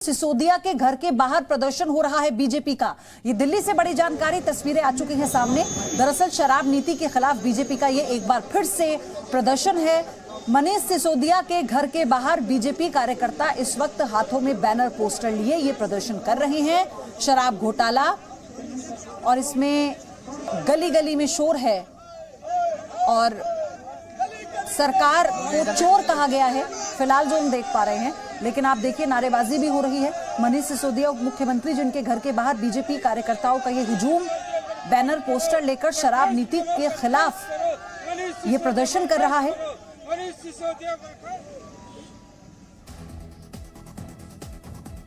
सिसोदिया के घर के बाहर प्रदर्शन हो रहा है बीजेपी का। ये दिल्ली से बड़ी जानकारी, तस्वीरें आ चुकी हैं सामने। दरअसल शराब नीति के खिलाफ बीजेपी का ये एक बार फिर से प्रदर्शन है। मनीष सिसोदिया के घर के बाहर बीजेपी कार्यकर्ता इस वक्त हाथों में बैनर पोस्टर लिए ये प्रदर्शन कर रहे हैं। शराब घोटाला और इसमें गली गली में शोर है और सरकार को चोर कहा गया है, फिलहाल जो हम देख पा रहे हैं। लेकिन आप देखिए नारेबाजी भी हो रही है। मनीष सिसोदिया उप मुख्यमंत्री जिनके घर के बाहर बीजेपी कार्यकर्ताओं का ये हुजूम, बैनर पोस्टर लेकर शराब नीति के खिलाफ ये प्रदर्शन कर रहा है।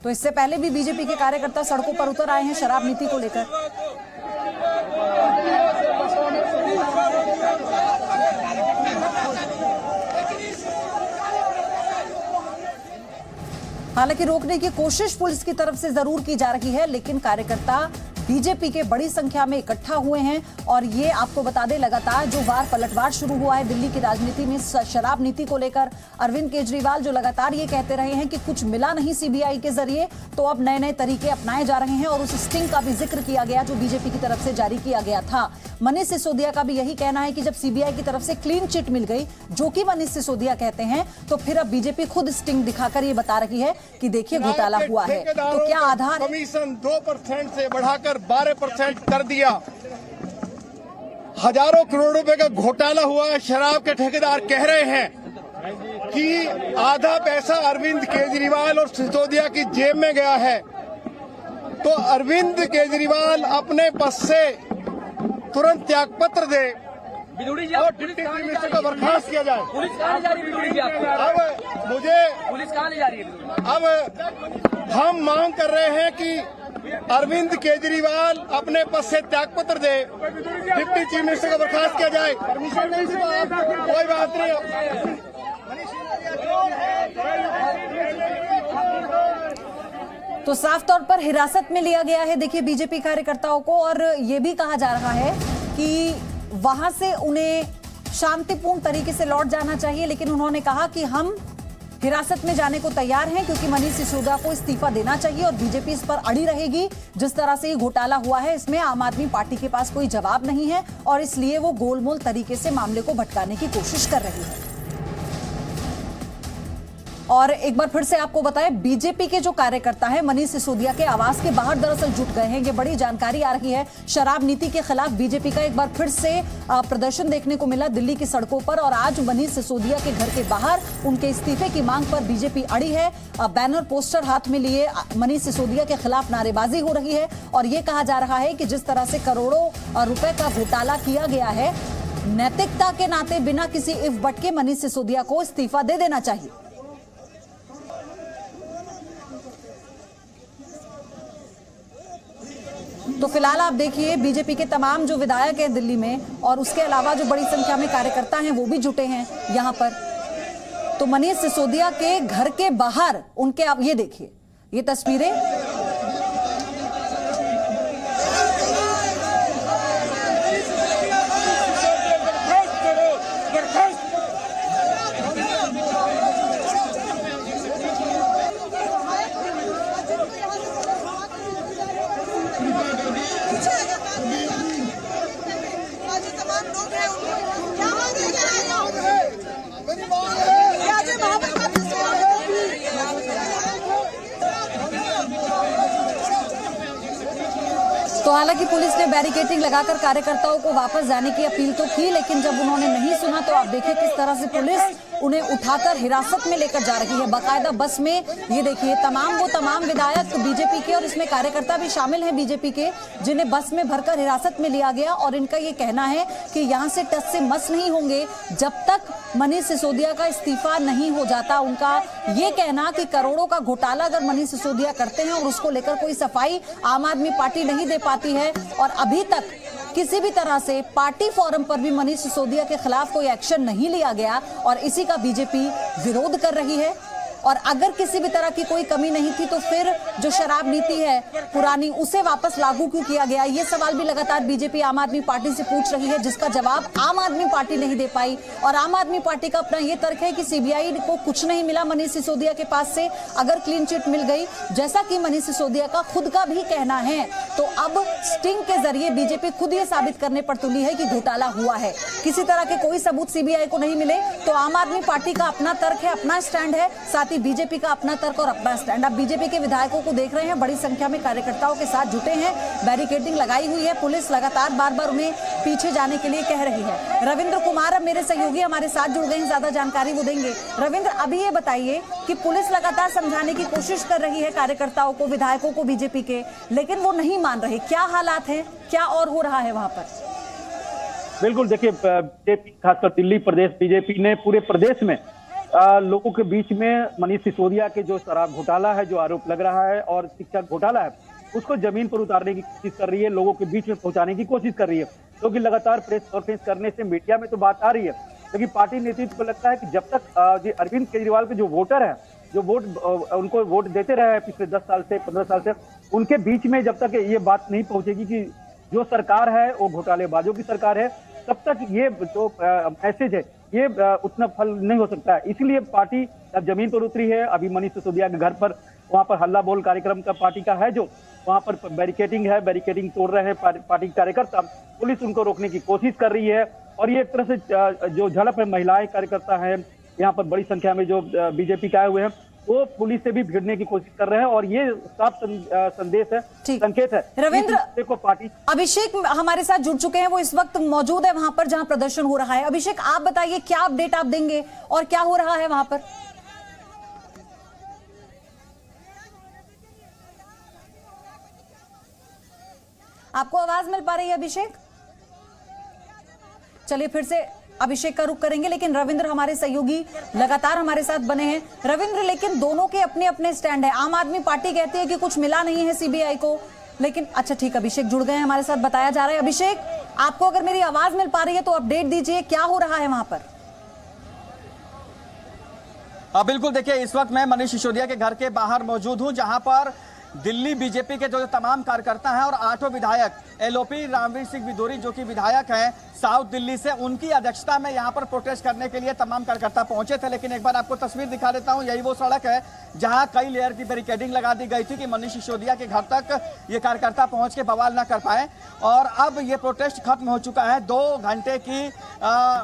तो इससे पहले भी बीजेपी के कार्यकर्ता सड़कों पर उतर आए हैं शराब नीति को लेकर। हालांकि रोकने की कोशिश पुलिस की तरफ से जरूर की जा रही है, लेकिन कार्यकर्ता बीजेपी के बड़ी संख्या में इकट्ठा हुए हैं। और ये आपको बता दें, लगातार जो वार पलटवार शुरू हुआ है दिल्ली की राजनीति में शराब नीति को लेकर, अरविंद केजरीवाल जो लगातार ये कहते रहे हैं कि कुछ मिला नहीं सीबीआई के जरिए, तो अब नए नए तरीके अपनाए जा रहे हैं। और उस स्टिंग का भी जिक्र किया गया जो बीजेपी की तरफ से जारी किया गया था। मनीष सिसोदिया का भी यही कहना है कि जब सीबीआई की तरफ से क्लीन चिट मिल गई, जो कि मनीष सिसोदिया कहते हैं, तो फिर अब बीजेपी खुद स्टिंग दिखाकर ये बता रही है कि देखिए घोटाला हुआ है। तो क्या आधार, कमीशन 2% से बढ़ाकर 12% कर दिया। हजारों करोड़ रुपए का घोटाला हुआ है। शराब के ठेकेदार कह रहे हैं कि आधा पैसा अरविंद केजरीवाल और सिसोदिया की जेब में गया है। तो अरविंद केजरीवाल अपने पद से तुरंत त्यागपत्र दे और डिप्टी चीफ मिनिस्टर को बर्खास्त किया जाए। पुलिस कहाँ ले जा रही है? अब मुझे पुलिस कहाँ ले जा रही है? अब हम मांग कर रहे हैं कि अरविंद केजरीवाल अपने पद से त्यागपत्र दे, डिप्टी चीफ मिनिस्टर को बर्खास्त किया जाए। परमिशन नहीं दी तो कोई बात नहीं। तो साफ तौर पर हिरासत में लिया गया है देखिए बीजेपी कार्यकर्ताओं को। और ये भी कहा जा रहा है कि वहां से उन्हें शांतिपूर्ण तरीके से लौट जाना चाहिए, लेकिन उन्होंने कहा कि हम हिरासत में जाने को तैयार हैं क्योंकि मनीष सिसोदिया को इस्तीफा देना चाहिए और बीजेपी इस पर अड़ी रहेगी। जिस तरह से ये घोटाला हुआ है इसमें आम आदमी पार्टी के पास कोई जवाब नहीं है और इसलिए वो गोलमोल तरीके से मामले को भटकाने की कोशिश कर रही है। और एक बार फिर से आपको बताएं, बीजेपी के जो कार्यकर्ता हैं मनीष सिसोदिया के आवास के बाहर दरअसल जुट गए हैं। ये बड़ी जानकारी आ रही है। शराब नीति के खिलाफ बीजेपी का एक बार फिर से प्रदर्शन देखने को मिला दिल्ली की सड़कों पर। और आज मनीष सिसोदिया के घर के बाहर उनके इस्तीफे की मांग पर बीजेपी अड़ी है। बैनर पोस्टर हाथ में लिए मनीष सिसोदिया के खिलाफ नारेबाजी हो रही है। और ये कहा जा रहा है कि जिस तरह से करोड़ों रुपए का घोटाला किया गया है, नैतिकता के नाते बिना किसी इफ बट के मनीष सिसोदिया को इस्तीफा दे देना चाहिए। तो फिलहाल आप देखिए बीजेपी के तमाम जो विधायक हैं दिल्ली में और उसके अलावा जो बड़ी संख्या में कार्यकर्ता हैं वो भी जुटे हैं यहां पर। तो मनीष सिसोदिया के घर के बाहर उनके, आप ये देखिए ये तस्वीरें। तो हालांकि पुलिस ने बैरिकेडिंग लगाकर कार्यकर्ताओं को वापस जाने की अपील तो की, लेकिन जब उन्होंने नहीं सुना तो आप देखिए किस तरह से पुलिस उन्हें उठाकर हिरासत में लेकर जा रही है। बाकायदा बस में ये देखिए तमाम विधायक बीजेपी के और इसमें कार्यकर्ता भी शामिल हैं बीजेपी के, जिन्हें बस में भरकर हिरासत में लिया गया। और इनका ये कहना है कि यहाँ से टस से मस नहीं होंगे जब तक मनीष सिसोदिया का इस्तीफा नहीं हो जाता। उनका ये कहना कि करोड़ों का घोटाला अगर मनीष सिसोदिया करते हैं और उसको लेकर कोई सफाई आम आदमी पार्टी नहीं दे पाती है, और अभी तक किसी भी तरह से पार्टी फोरम पर भी मनीष सिसोदिया के खिलाफ कोई एक्शन नहीं लिया गया और इसी का बीजेपी विरोध कर रही है। और अगर किसी भी तरह की कोई कमी नहीं थी तो फिर जो शराब नीति है पुरानी उसे वापस लागू क्यों किया गया? ये सवाल भी लगातार बीजेपी आम आदमी पार्टी से पूछ रही है, जिसका जवाब आम आदमी पार्टी नहीं दे पाई। और आम आदमी पार्टी का अपना ये तर्क है कि सीबीआई को कुछ नहीं मिला मनीष सिसोदिया के पास से, अगर क्लीन चिट मिल गई, जैसा कि मनीष सिसोदिया का खुद का भी कहना है, तो अब स्टिंग के जरिए बीजेपी खुद ये साबित करने पर तुली है कि घोटाला हुआ है। किसी तरह के कोई सबूत सीबीआई को नहीं मिले तो आम आदमी पार्टी का अपना तर्क है, अपना स्टैंड है, साथ ही बीजेपी का अपना तर्क और अपना स्टैंड। अब बीजेपी के विधायकों को देख रहे हैं, बड़ी संख्या में कार्यकर्ताओं के साथ जुटे हैं, बैरिकेडिंग लगाई हुई है, पुलिस लगातार बार बार उन्हें पीछे जाने के लिए कह रही है। रविंद्र कुमार अब मेरे सहयोगी हमारे साथ जुड़ गए हैं, ज्यादा जानकारी वो देंगे। रविंद्र, अभी ये बताइए कि पुलिस लगातार समझाने की कोशिश कर रही है कार्यकर्ताओं को, विधायकों को बीजेपी के, लेकिन वो नहीं मान रहे। क्या हालात हैं, क्या और हो रहा है वहां पर? बिल्कुल, देखिए बीजेपी खासकर दिल्ली प्रदेश बीजेपी ने पूरे प्रदेश में लोगों के बीच में मनीष सिसोदिया के जो शराब घोटाला है, जो आरोप लग रहा है, और शिक्षा घोटाला है, उसको जमीन पर उतारने की कोशिश कर रही है, लोगों के बीच में पहुंचाने की कोशिश कर रही है। क्योंकि लगातार प्रेस कॉन्फ्रेंस करने से मीडिया में तो बात आ रही है, लेकिन पार्टी नेतृत्व को लगता है कि जब तक अरविंद केजरीवाल के जो वोटर है, जो उनको वोट देते रहे हैं पिछले 10 साल से 15 साल से, उनके बीच में जब तक ये बात नहीं पहुंचेगी कि जो सरकार है वो घोटालेबाजों की सरकार है, तब तक ये जो मैसेज है ये उतना फल नहीं हो सकता है। इसलिए पार्टी अब जमीन पर उतरी है। अभी मनीष सिसोदिया के घर पर वहां पर हल्ला बोल कार्यक्रम का पार्टी का है, जो वहां पर बैरिकेडिंग है, बैरिकेडिंग तोड़ रहे हैं पार्टी के कार्यकर्ता, पुलिस उनको रोकने की कोशिश कर रही है। और ये एक तरह से जो झड़प है, महिलाएं कार्यकर्ता है यहाँ पर बड़ी संख्या में जो बीजेपी के आए हुए हैं, वो पुलिस से भी भिड़ने की कोशिश कर रहे हैं। और ये साफ संदेश है, संकेत है रविंद्र को पार्टी। अभिषेक हमारे साथ जुड़ चुके हैं, वो इस वक्त मौजूद है वहां पर जहां प्रदर्शन हो रहा है। अभिषेक, आप बताइए क्या अपडेट आप देंगे और क्या हो रहा है वहां पर? आपको आवाज मिल पा रही है अभिषेक? चलिए फिर से अभिषेक का रुख करेंगे, लेकिन रविंद्र हमारे सहयोगी लगातार हमारे साथ बने हैं। रविंद्र, लेकिन दोनों के अपने अपने स्टैंड है। आम आदमी पार्टी कहती है कि कुछ मिला नहीं है सीबीआई को, लेकिन अच्छा ठीक, अभिषेक जुड़ गए हैं हमारे साथ, बताया जा रहा है। अभिषेक, आपको अगर मेरी आवाज मिल पा रही है तो अपडेट दीजिए, क्या हो रहा है वहां पर? बिल्कुल, देखिए इस वक्त मैं मनीष सिसोदिया के घर के बाहर मौजूद हूं, जहां पर दिल्ली बीजेपी के जो तमाम कार्यकर्ता हैं और 8 विधायक, एलओपी रणवीर सिंह विदोरी जो कि विधायक हैं साउथ दिल्ली से, उनकी अध्यक्षता में यहां पर प्रोटेस्ट करने के लिए तमाम कार्यकर्ता पहुंचे थे। लेकिन एक बार आपको तस्वीर दिखा देता हूं, यही वो सड़क है जहां कई लेयर की बैरिकेडिंग लगा दी गई थी कि मनीष सिसोदिया के घर तक ये कार्यकर्ता पहुंच के बवाल न कर पाए। और अब ये प्रोटेस्ट खत्म हो चुका है। 2 घंटे की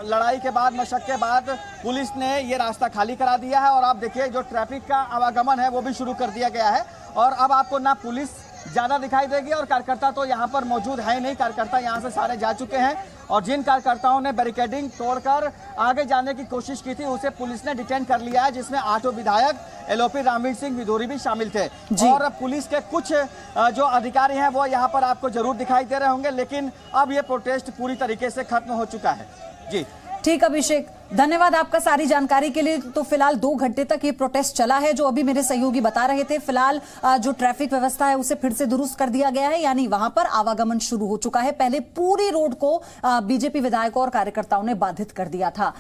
लड़ाई के बाद, मशक्कत के बाद पुलिस ने ये रास्ता खाली करा दिया है। और आप देखिए जो ट्रैफिक का आवागमन है वो भी शुरू कर दिया गया है। और अब आपको ना पुलिस ज्यादा दिखाई देगी और कार्यकर्ता तो यहाँ पर मौजूद है नहीं, कार्यकर्ता यहाँ से सारे जा चुके हैं। और जिन कार्यकर्ताओं ने बैरिकेडिंग तोड़कर आगे जाने की कोशिश की थी उसे पुलिस ने डिटेन कर लिया है, जिसमें 8 विधायक, एलओपी रणवीर सिंह विदोरी भी शामिल थे। और पुलिस के कुछ जो अधिकारी हैं वो यहाँ पर आपको जरूर दिखाई दे रहे होंगे, लेकिन अब ये प्रोटेस्ट पूरी तरीके से खत्म हो चुका है। जी ठीक, अभिषेक धन्यवाद आपका सारी जानकारी के लिए। तो फिलहाल 2 घंटे तक ये प्रोटेस्ट चला है, जो अभी मेरे सहयोगी बता रहे थे। फिलहाल जो ट्रैफिक व्यवस्था है उसे फिर से दुरुस्त कर दिया गया है, यानी वहां पर आवागमन शुरू हो चुका है। पहले पूरी रोड को बीजेपी विधायकों और कार्यकर्ताओं ने बाधित कर दिया था।